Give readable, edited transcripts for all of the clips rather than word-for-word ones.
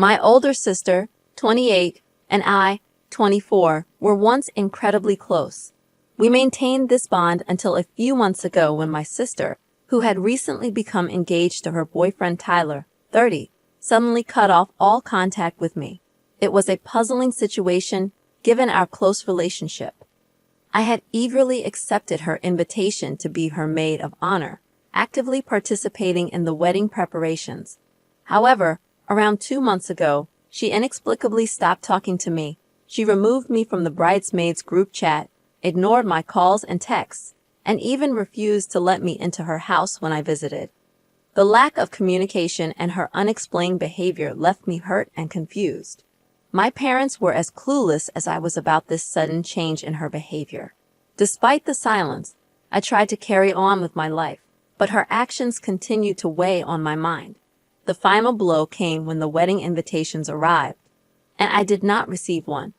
My older sister, 28, and I, 24, were once incredibly close. We maintained this bond until a few months ago when my sister, who had recently become engaged to her boyfriend Tyler, 30, suddenly cut off all contact with me. It was a puzzling situation given our close relationship. I had eagerly accepted her invitation to be her maid of honor, actively participating in the wedding preparations. However, around 2 months ago, she inexplicably stopped talking to me. She removed me from the bridesmaids group chat, ignored my calls and texts, and even refused to let me into her house when I visited. The lack of communication and her unexplained behavior left me hurt and confused. My parents were as clueless as I was about this sudden change in her behavior. Despite the silence, I tried to carry on with my life, but her actions continued to weigh on my mind. The final blow came when the wedding invitations arrived, and I did not receive one.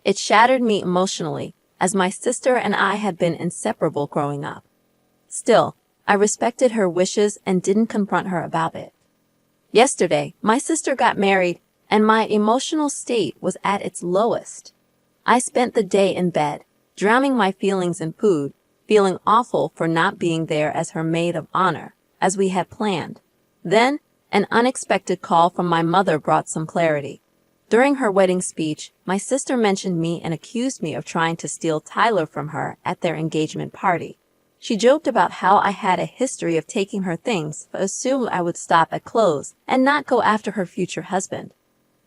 It shattered me emotionally, as my sister and I had been inseparable growing up. Still, I respected her wishes and didn't confront her about it. Yesterday, my sister got married, and my emotional state was at its lowest. I spent the day in bed, drowning my feelings in food, feeling awful for not being there as her maid of honor, as we had planned. Then, an unexpected call from my mother brought some clarity. During her wedding speech, my sister mentioned me and accused me of trying to steal Tyler from her at their engagement party. She joked about how I had a history of taking her things, but assumed I would stop at clothes and not go after her future husband.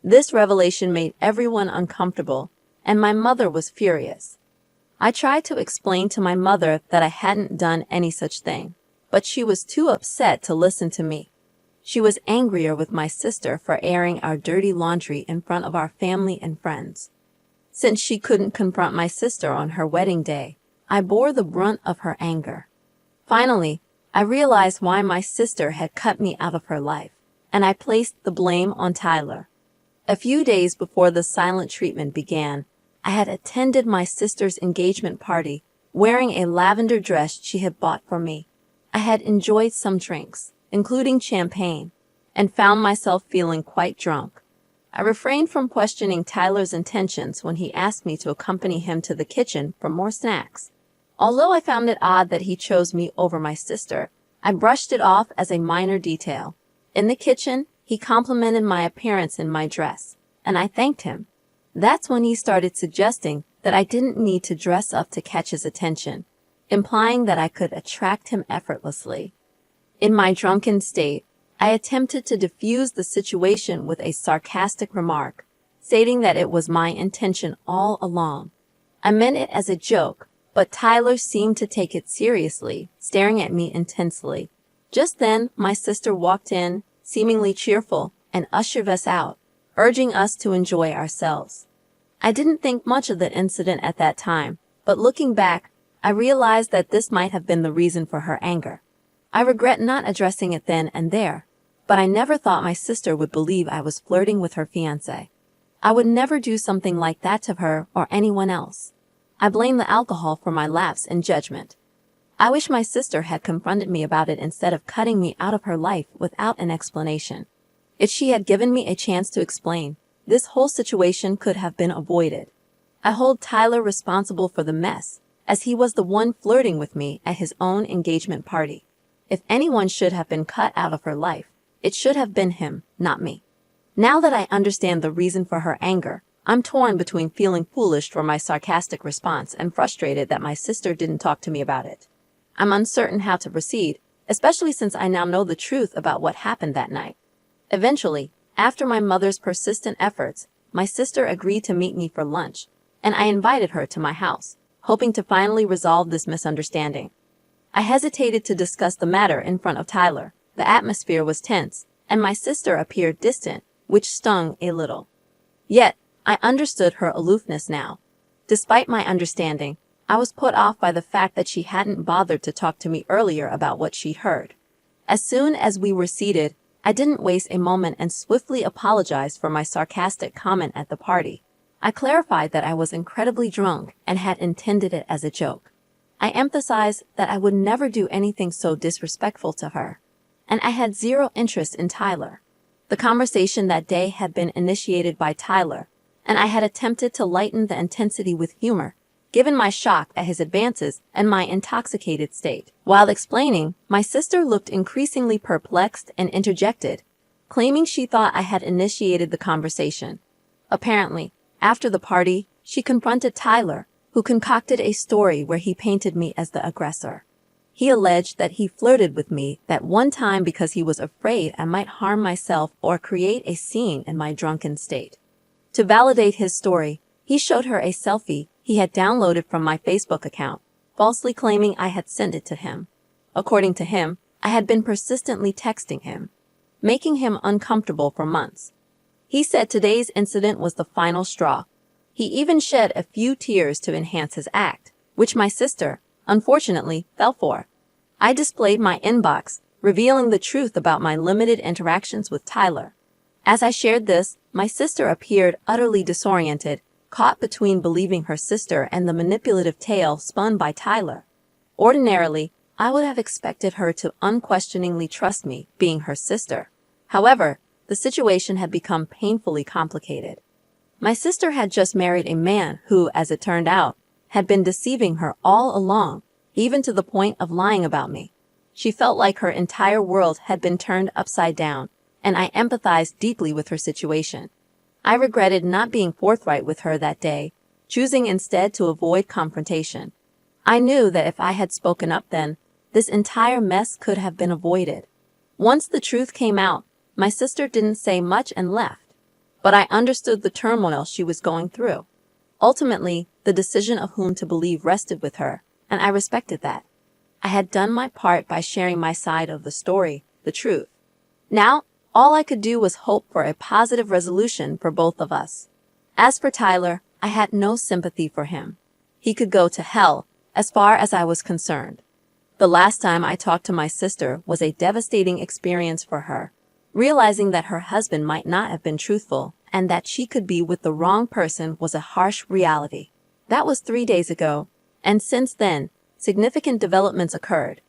This revelation made everyone uncomfortable, and my mother was furious. I tried to explain to my mother that I hadn't done any such thing, but she was too upset to listen to me. She was angrier with my sister for airing our dirty laundry in front of our family and friends. Since she couldn't confront my sister on her wedding day, I bore the brunt of her anger. Finally, I realized why my sister had cut me out of her life, and I placed the blame on Tyler. A few days before the silent treatment began, I had attended my sister's engagement party, wearing a lavender dress she had bought for me. I had enjoyed some drinks, including champagne, and found myself feeling quite drunk. I refrained from questioning Tyler's intentions when he asked me to accompany him to the kitchen for more snacks. Although I found it odd that he chose me over my sister, I brushed it off as a minor detail. In the kitchen, he complimented my appearance in my dress, and I thanked him. That's when he started suggesting that I didn't need to dress up to catch his attention, implying that I could attract him effortlessly. In my drunken state, I attempted to diffuse the situation with a sarcastic remark, stating that it was my intention all along. I meant it as a joke, but Tyler seemed to take it seriously, staring at me intensely. Just then, my sister walked in, seemingly cheerful, and ushered us out, urging us to enjoy ourselves. I didn't think much of the incident at that time, but looking back, I realized that this might have been the reason for her anger. I regret not addressing it then and there, but I never thought my sister would believe I was flirting with her fiancé. I would never do something like that to her or anyone else. I blame the alcohol for my lapse in judgment. I wish my sister had confronted me about it instead of cutting me out of her life without an explanation. If she had given me a chance to explain, this whole situation could have been avoided. I hold Tyler responsible for the mess, as he was the one flirting with me at his own engagement party. If anyone should have been cut out of her life, it should have been him, not me. Now that I understand the reason for her anger, I'm torn between feeling foolish for my sarcastic response and frustrated that my sister didn't talk to me about it. I'm uncertain how to proceed, especially since I now know the truth about what happened that night. Eventually, after my mother's persistent efforts, my sister agreed to meet me for lunch, and I invited her to my house, hoping to finally resolve this misunderstanding. I hesitated to discuss the matter in front of Tyler. The atmosphere was tense, and my sister appeared distant, which stung a little. Yet, I understood her aloofness now. Despite my understanding, I was put off by the fact that she hadn't bothered to talk to me earlier about what she heard. As soon as we were seated, I didn't waste a moment and swiftly apologized for my sarcastic comment at the party. I clarified that I was incredibly drunk and had intended it as a joke. I emphasized that I would never do anything so disrespectful to her, and I had zero interest in Tyler. The conversation that day had been initiated by Tyler, and I had attempted to lighten the intensity with humor, given my shock at his advances and my intoxicated state. While explaining, my sister looked increasingly perplexed and interjected, claiming she thought I had initiated the conversation. Apparently, after the party, she confronted Tyler, who concocted a story where he painted me as the aggressor. He alleged that he flirted with me that one time because he was afraid I might harm myself or create a scene in my drunken state. To validate his story, he showed her a selfie he had downloaded from my Facebook account, falsely claiming I had sent it to him. According to him, I had been persistently texting him, making him uncomfortable for months. He said today's incident was the final straw. He even shed a few tears to enhance his act, which my sister, unfortunately, fell for. I displayed my inbox, revealing the truth about my limited interactions with Tyler. As I shared this, my sister appeared utterly disoriented, caught between believing her sister and the manipulative tale spun by Tyler. Ordinarily, I would have expected her to unquestioningly trust me, being her sister. However, the situation had become painfully complicated. My sister had just married a man who, as it turned out, had been deceiving her all along, even to the point of lying about me. She felt like her entire world had been turned upside down, and I empathized deeply with her situation. I regretted not being forthright with her that day, choosing instead to avoid confrontation. I knew that if I had spoken up then, this entire mess could have been avoided. Once the truth came out, my sister didn't say much and left, but I understood the turmoil she was going through. Ultimately, the decision of whom to believe rested with her, and I respected that. I had done my part by sharing my side of the story, the truth. Now, all I could do was hope for a positive resolution for both of us. As for Tyler, I had no sympathy for him. He could go to hell, as far as I was concerned. The last time I talked to my sister was a devastating experience for her, realizing that her husband might not have been truthful and that she could be with the wrong person was a harsh reality. That was 3 days ago, and since then, significant developments occurred.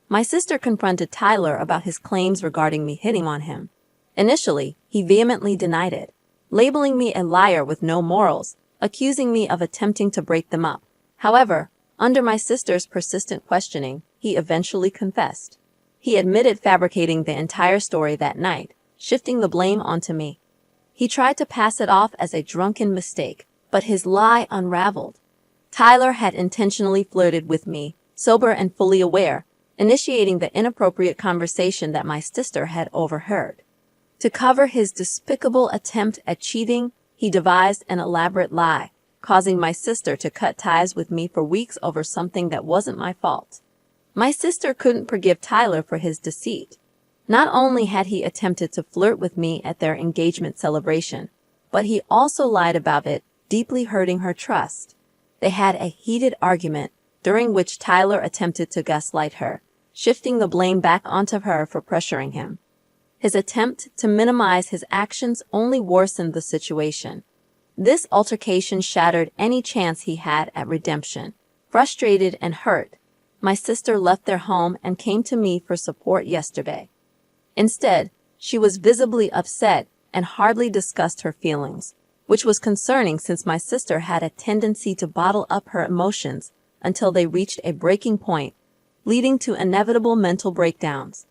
My sister confronted Tyler about his claims regarding me hitting on him. Initially, he vehemently denied it, labeling me a liar with no morals, accusing me of attempting to break them up. However, under my sister's persistent questioning, he eventually confessed. He admitted fabricating the entire story that night, shifting the blame onto me. He tried to pass it off as a drunken mistake, but his lie unraveled. Tyler had intentionally flirted with me, sober and fully aware, initiating the inappropriate conversation that my sister had overheard. To cover his despicable attempt at cheating, he devised an elaborate lie, causing my sister to cut ties with me for weeks over something that wasn't my fault. My sister couldn't forgive Tyler for his deceit. Not only had he attempted to flirt with me at their engagement celebration, but he also lied about it, deeply hurting her trust. They had a heated argument, during which Tyler attempted to gaslight her, shifting the blame back onto her for pressuring him. His attempt to minimize his actions only worsened the situation. This altercation shattered any chance he had at redemption. Frustrated and hurt, my sister left their home and came to me for support yesterday. Instead, she was visibly upset and hardly discussed her feelings, which was concerning since my sister had a tendency to bottle up her emotions until they reached a breaking point, leading to inevitable mental breakdowns.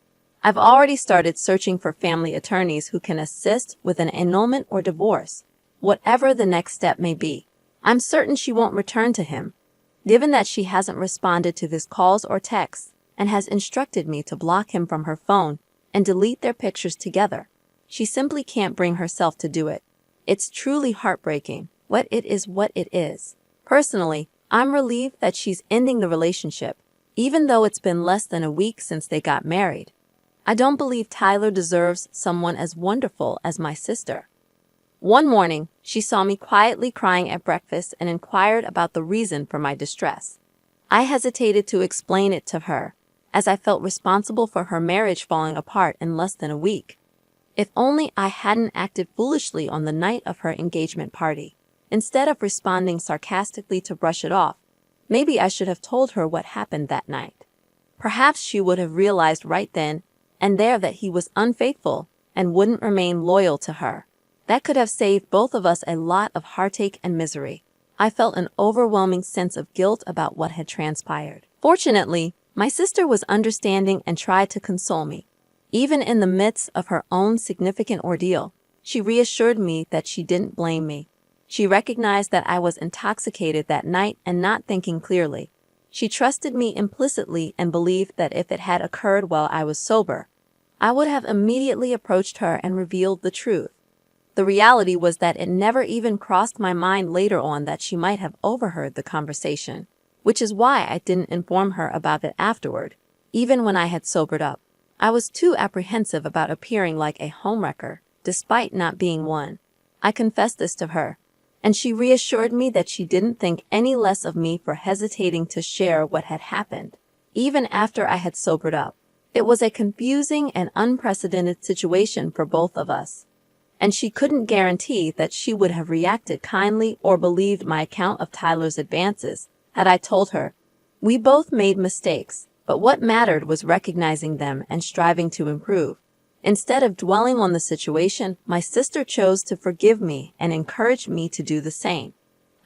I've already started searching for family attorneys who can assist with an annulment or divorce, whatever the next step may be. I'm certain she won't return to him, given that she hasn't responded to his calls or texts and has instructed me to block him from her phone and delete their pictures together. She simply can't bring herself to do it. It's truly heartbreaking, what it is. Personally, I'm relieved that she's ending the relationship, even though it's been less than a week since they got married. I don't believe Tyler deserves someone as wonderful as my sister. One morning, she saw me quietly crying at breakfast and inquired about the reason for my distress. I hesitated to explain it to her, as I felt responsible for her marriage falling apart in less than a week. If only I hadn't acted foolishly on the night of her engagement party. Instead of responding sarcastically to brush it off, maybe I should have told her what happened that night. Perhaps she would have realized right then and there that he was unfaithful and wouldn't remain loyal to her. That could have saved both of us a lot of heartache and misery. I felt an overwhelming sense of guilt about what had transpired. Fortunately, my sister was understanding and tried to console me. Even in the midst of her own significant ordeal, she reassured me that she didn't blame me. She recognized that I was intoxicated that night and not thinking clearly. She trusted me implicitly and believed that if it had occurred while I was sober, I would have immediately approached her and revealed the truth. The reality was that it never even crossed my mind later on that she might have overheard the conversation, which is why I didn't inform her about it afterward, even when I had sobered up. I was too apprehensive about appearing like a homewrecker, despite not being one. I confessed this to her, and she reassured me that she didn't think any less of me for hesitating to share what had happened, even after I had sobered up. It was a confusing and unprecedented situation for both of us, and she couldn't guarantee that she would have reacted kindly or believed my account of Tyler's advances had I told her. We both made mistakes, but what mattered was recognizing them and striving to improve. Instead of dwelling on the situation, my sister chose to forgive me and encouraged me to do the same.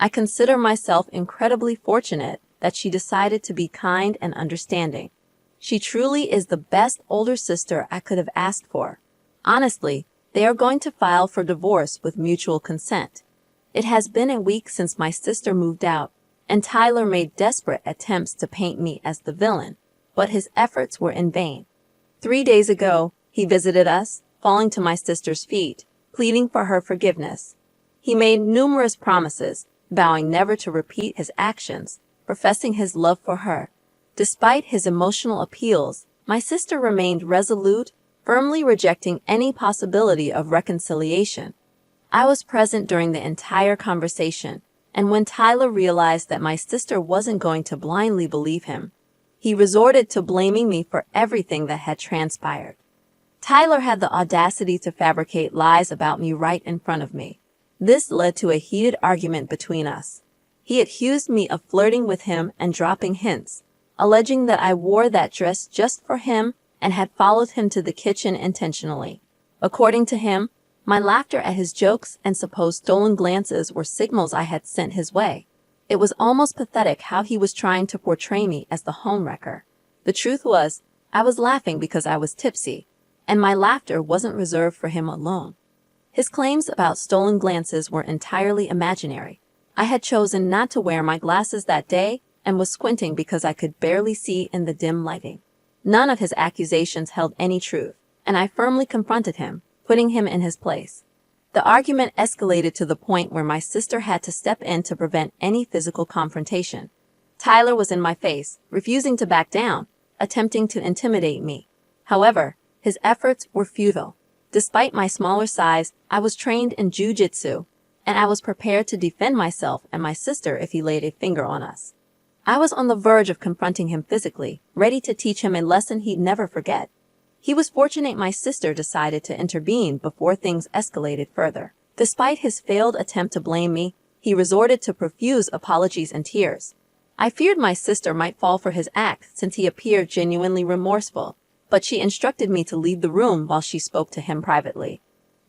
I consider myself incredibly fortunate that she decided to be kind and understanding. She truly is the best older sister I could have asked for. Honestly, they are going to file for divorce with mutual consent. It has been a week since my sister moved out, and Tyler made desperate attempts to paint me as the villain, but his efforts were in vain. 3 days ago, he visited us, falling to my sister's feet, pleading for her forgiveness. He made numerous promises, vowing never to repeat his actions, professing his love for her. Despite his emotional appeals, my sister remained resolute, firmly rejecting any possibility of reconciliation. I was present during the entire conversation, and when Tyler realized that my sister wasn't going to blindly believe him, he resorted to blaming me for everything that had transpired. Tyler had the audacity to fabricate lies about me right in front of me. This led to a heated argument between us. He accused me of flirting with him and dropping hints, alleging that I wore that dress just for him and had followed him to the kitchen intentionally. According to him, my laughter at his jokes and supposed stolen glances were signals I had sent his way. It was almost pathetic how he was trying to portray me as the homewrecker. The truth was, I was laughing because I was tipsy, and my laughter wasn't reserved for him alone. His claims about stolen glances were entirely imaginary. I had chosen not to wear my glasses that day and was squinting because I could barely see in the dim lighting. None of his accusations held any truth, and I firmly confronted him, putting him in his place. The argument escalated to the point where my sister had to step in to prevent any physical confrontation. Tyler was in my face, refusing to back down, attempting to intimidate me. However, his efforts were futile. Despite my smaller size, I was trained in jiu-jitsu, and I was prepared to defend myself and my sister if he laid a finger on us. I was on the verge of confronting him physically, ready to teach him a lesson he'd never forget. He was fortunate my sister decided to intervene before things escalated further. Despite his failed attempt to blame me, he resorted to profuse apologies and tears. I feared my sister might fall for his act since he appeared genuinely remorseful, but she instructed me to leave the room while she spoke to him privately.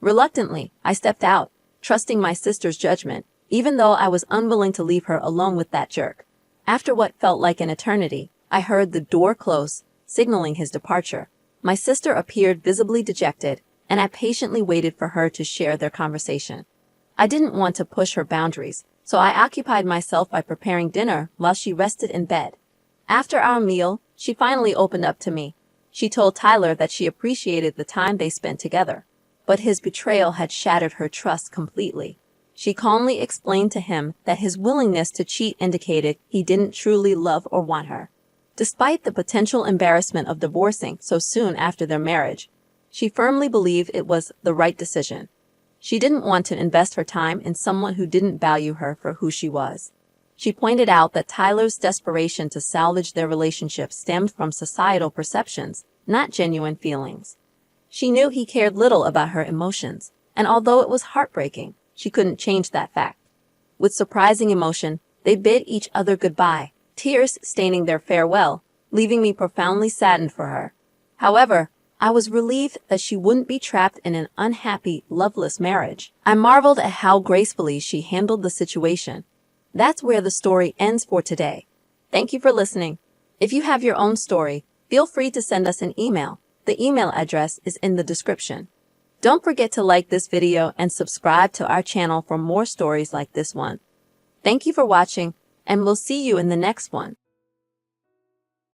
Reluctantly, I stepped out, trusting my sister's judgment, even though I was unwilling to leave her alone with that jerk. After what felt like an eternity, I heard the door close, signaling his departure. My sister appeared visibly dejected, and I patiently waited for her to share their conversation. I didn't want to push her boundaries, so I occupied myself by preparing dinner while she rested in bed. After our meal, she finally opened up to me. She told Tyler that she appreciated the time they spent together, but his betrayal had shattered her trust completely. She calmly explained to him that his willingness to cheat indicated he didn't truly love or want her. Despite the potential embarrassment of divorcing so soon after their marriage, she firmly believed it was the right decision. She didn't want to invest her time in someone who didn't value her for who she was. She pointed out that Tyler's desperation to salvage their relationship stemmed from societal perceptions, not genuine feelings. She knew he cared little about her emotions, and although it was heartbreaking, she couldn't change that fact. With surprising emotion, they bid each other goodbye, tears staining their farewell, leaving me profoundly saddened for her. However, I was relieved that she wouldn't be trapped in an unhappy, loveless marriage. I marveled at how gracefully she handled the situation. That's where the story ends for today. Thank you for listening. If you have your own story, feel free to send us an email. The email address is in the description. Don't forget to like this video and subscribe to our channel for more stories like this one. Thank you for watching, and we'll see you in the next one.